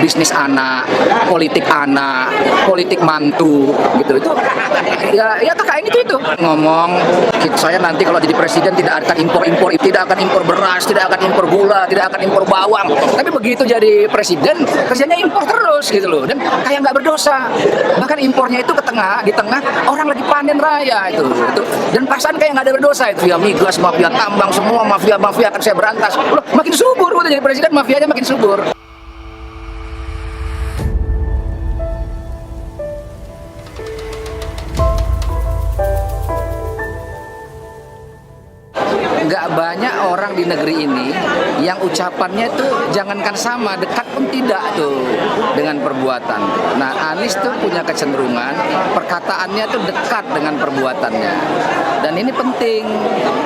bisnis anak, politik mantu gitu. Itu ya KKN itu ngomong saya nanti kalau jadi presiden tidak akan impor, tidak akan impor beras, tidak akan impor gula, tidak akan impor bawang. Tapi begitu jadi presiden kerjanya impor terus gitu loh, dan kayak nggak berdosa. Bahkan impornya itu di tengah orang lagi panen raya itu. Dan perasaan kayak nggak ada berdosa itu. Ya migas, mafia tambang, semua mafia akan saya berantas. Loh, makin subur udah jadi presiden, mafianya makin subur. Nggak banyak orang di negeri ini yang ucapannya tuh jangankan sama, dekat pun tidak tuh dengan perbuatan. Nah, Anies tuh punya kecenderungan perkataannya tuh dekat dengan perbuatannya. Dan ini penting,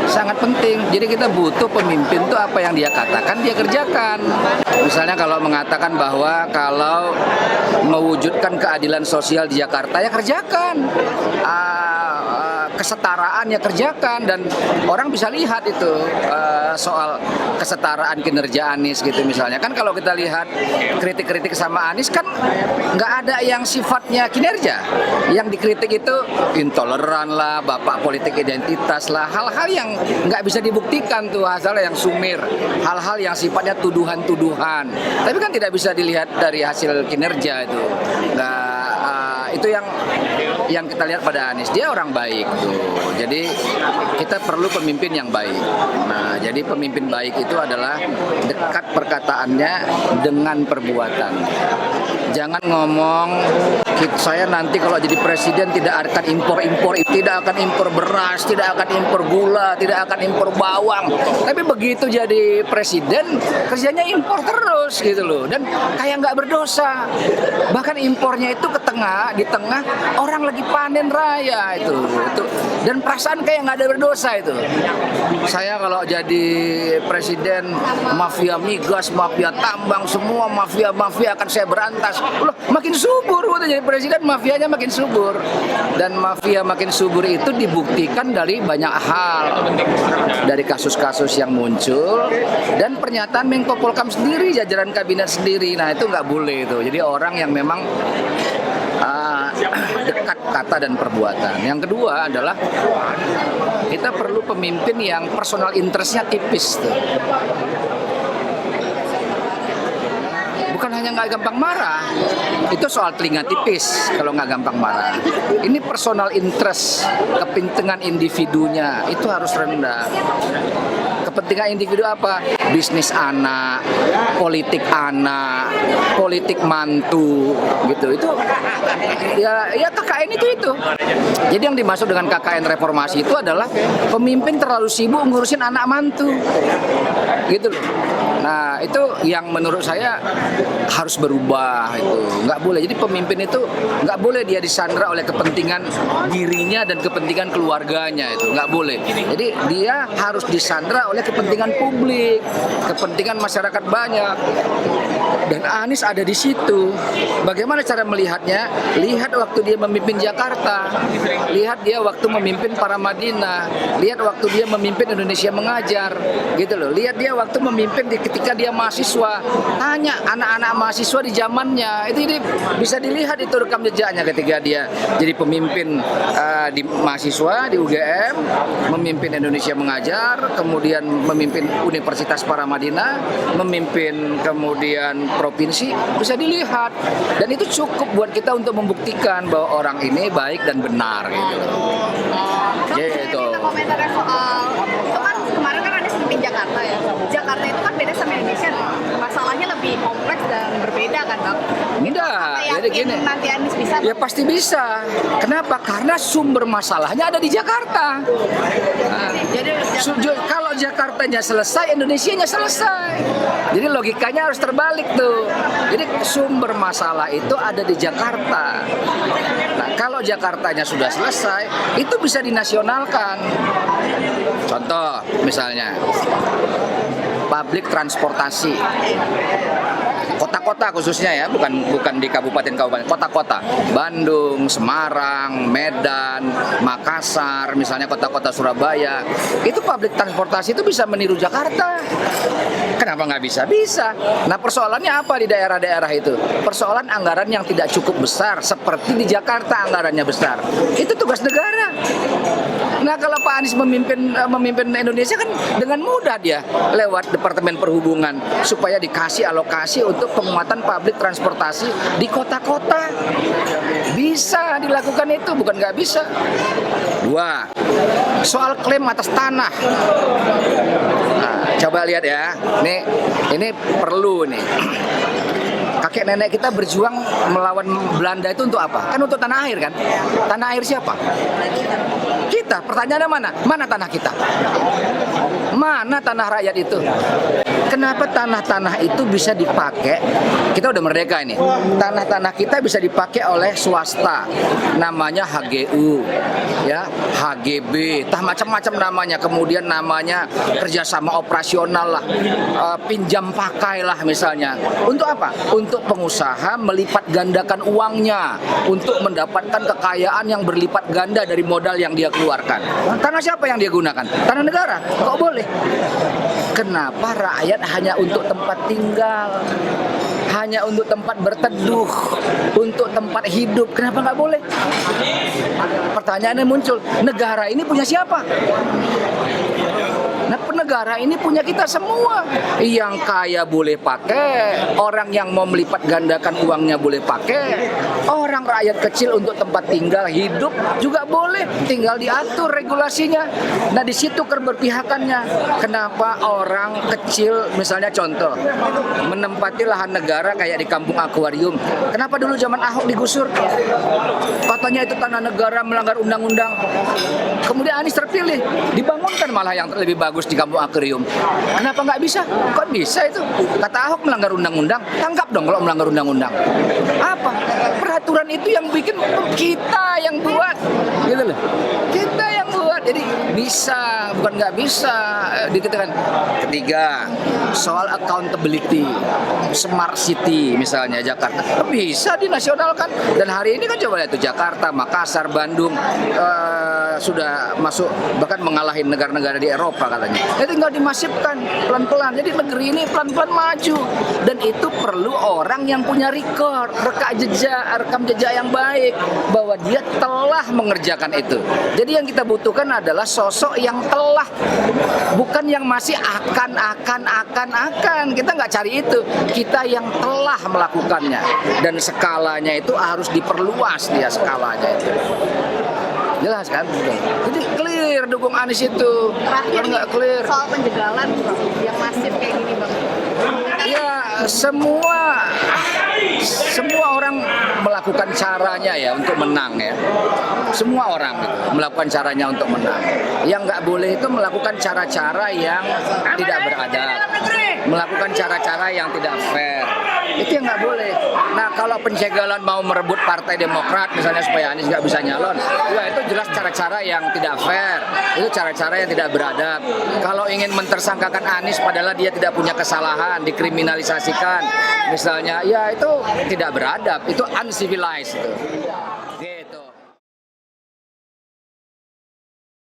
sangat penting. Jadi kita butuh pemimpin tuh apa yang dia katakan, dia kerjakan. Misalnya kalau mengatakan bahwa kalau mewujudkan keadilan sosial di Jakarta, ya kerjakan. Kesetaraan ya kerjakan, dan orang bisa lihat itu soal kesetaraan kinerja Anies gitu misalnya. Kan kalau kita lihat kritik-kritik sama Anies kan nggak ada yang sifatnya kinerja. Yang dikritik itu intoleran lah, bapak politik identitas lah, hal-hal yang nggak bisa dibuktikan tuh, hal-hal yang sumir, hal-hal yang sifatnya tuduhan-tuduhan. Tapi kan tidak bisa dilihat dari hasil kinerja itu. Itu yang kita lihat pada Anies, dia orang baik tuh. Jadi kita perlu pemimpin yang baik. Nah, jadi pemimpin baik itu adalah dekat perkataannya dengan perbuatan. Jangan ngomong saya nanti kalau jadi presiden tidak akan impor, tidak akan impor beras, tidak akan impor gula, tidak akan impor bawang. Tapi begitu jadi presiden kerjanya impor terus gitu loh, dan kayak nggak berdosa. Bahkan impornya itu di tengah orang lagi panen raya itu. Dan perasaan kayak nggak ada berdosa itu. Saya kalau jadi presiden, mafia migas, mafia tambang, semua mafia akan saya berantas. Loh, makin subur udah jadi presiden, mafianya makin subur. Dan mafia makin subur itu dibuktikan dari banyak hal. Dari kasus-kasus yang muncul dan pernyataan Menko Polhukam sendiri, jajaran kabinet sendiri. Nah, itu nggak boleh itu. Jadi orang yang memang dekat kata dan perbuatan. Yang kedua adalah kita perlu pemimpin yang personal interest-nya tipis tuh. Bukan hanya nggak gampang marah, itu soal telinga tipis kalau nggak gampang marah. Ini personal interest, kepentingan individunya itu harus rendah. Kepentingan individu apa? Bisnis anak, politik mantu, gitu. Itu ya KKN itu. Jadi yang dimaksud dengan KKN reformasi itu adalah pemimpin terlalu sibuk ngurusin anak mantu, gitu loh. Nah, itu yang menurut saya harus berubah itu. Nggak boleh. Jadi pemimpin itu nggak boleh dia disandra oleh kepentingan dirinya dan kepentingan keluarganya, itu nggak boleh. Jadi dia harus disandra oleh kepentingan publik, kepentingan masyarakat banyak. Dan Anies ada di situ. Bagaimana cara melihatnya? Lihat waktu dia memimpin Jakarta, lihat dia waktu memimpin Paramadina, lihat waktu dia memimpin Indonesia Mengajar, gitu loh. Lihat dia waktu memimpin ketika dia mahasiswa. Tanya anak-anak mahasiswa di zamannya, itu bisa dilihat itu rekam jejaknya ketika dia jadi pemimpin di mahasiswa di UGM, memimpin Indonesia Mengajar, kemudian memimpin Universitas Paramadina, memimpin kemudian provinsi, bisa dilihat. Dan itu cukup buat kita untuk membuktikan bahwa orang ini baik dan benar gitu. Gitu. Komentarnya soal itu kan kemarin kan ada memimpin Jakarta ya. Jakarta itu kan beda sama Indonesia. Masalahnya lebih kompleks dan berbeda kan, Bang? Enggak, jadi gini. Nanti Anies bisa. Ya pasti bisa. Kenapa? Karena sumber masalahnya ada di Jakarta. Nah, kalau Jakartanya selesai, Indonesianya selesai. Jadi logikanya harus terbalik tuh. Jadi sumber masalah itu ada di Jakarta. Nah, kalau Jakartanya sudah selesai, itu bisa dinasionalkan. Contoh misalnya public transportasi. kota-kota khususnya ya, bukan di kabupaten-kabupaten, kota-kota, Bandung, Semarang, Medan, Makassar, misalnya kota-kota Surabaya, itu public transportasi itu bisa meniru Jakarta. Kenapa nggak bisa? Bisa. Nah, persoalannya apa di daerah-daerah itu? Persoalan anggaran yang tidak cukup besar, seperti di Jakarta anggarannya besar. Itu tugas negara. Nah, kalau Pak Anies memimpin Indonesia kan dengan mudah dia lewat Departemen Perhubungan supaya dikasih alokasi untuk penguatan public transportasi di kota-kota. Bisa dilakukan itu, bukan nggak bisa. Dua, soal klaim atas tanah. Nah, coba lihat ya, ini perlu nih. Kakek nenek kita berjuang melawan Belanda itu untuk apa? Kan untuk tanah air kan? Tanah air siapa? Kita. Pertanyaannya mana? Mana tanah kita? Mana tanah rakyat itu? Kenapa tanah-tanah itu bisa dipakai? Kita udah merdeka ini. Tanah-tanah kita bisa dipakai oleh swasta. Namanya HGU, ya, HGB, macam-macam namanya. Kemudian namanya kerjasama operasional lah, pinjam pakai lah misalnya. Untuk apa? Untuk pengusaha melipat gandakan uangnya, untuk mendapatkan kekayaan yang berlipat ganda dari modal yang dia keluarkan. Tanah siapa yang dia gunakan? Tanah negara. Kok boleh? Kenapa rakyat hanya untuk tempat tinggal, hanya untuk tempat berteduh, untuk tempat hidup? Kenapa nggak boleh? Pertanyaannya muncul, negara ini punya siapa? Nah, negara ini punya kita semua. Yang kaya boleh pakai, orang yang mau melipat gandakan uangnya boleh pakai, orang rakyat kecil untuk tempat tinggal hidup juga boleh, tinggal diatur regulasinya. Nah, di situ keberpihakannya. Kenapa orang kecil, misalnya contoh, menempati lahan negara kayak di Kampung Akuarium? Kenapa dulu zaman Ahok digusur? Katanya itu tanah negara, melanggar undang-undang. Kemudian Anies terpilih, dibangunkan malah yang lebih bagus di Kampung Akuarium. Kenapa nggak bisa? Kok bisa itu? Kata Ahok melanggar undang-undang, tangkap dong kalau melanggar undang-undang. Apa? Peraturan itu yang bikin kita yang buat, gitu loh. Kita yang buat, jadi bisa, bukan nggak bisa. Dikatakan. Ketiga, soal accountability, smart city misalnya Jakarta, bisa dinasionalkan. Dan hari ini kan coba lihat tuh Jakarta, Makassar, Bandung sudah masuk bahkan mengalahin negara-negara di Eropa katanya. Ya tinggal dimasifkan pelan-pelan. Jadi negeri ini pelan-pelan maju, dan itu perlu orang yang punya rekam jejak yang baik bahwa dia telah mengerjakan itu. Jadi yang kita butuhkan adalah sosok yang telah, bukan yang masih akan. Kita nggak cari itu. Kita yang telah melakukannya, dan skalanya itu harus diperluas dia skalanya itu. Jelas kan? Jadi clear dukung Anies itu. Terakhir Kalau nggak clear, soal penjagalan yang masif kayak gini Bang. ya semua orang melakukan caranya ya untuk menang ya. Semua orang gitu, melakukan caranya untuk menang. Yang nggak boleh itu melakukan cara-cara yang tidak beradab, melakukan cara-cara yang tidak fair. Itu yang nggak boleh. Nah, kalau penjagalan mau merebut Partai Demokrat misalnya supaya Anies nggak bisa nyalon, ya itu jelas cara-cara yang tidak fair. Itu cara-cara yang tidak beradab. Kalau ingin mentersangkakan Anies padahal dia tidak punya kesalahan, dikriminalisasikan misalnya, ya itu tidak beradab, itu uncivilized itu.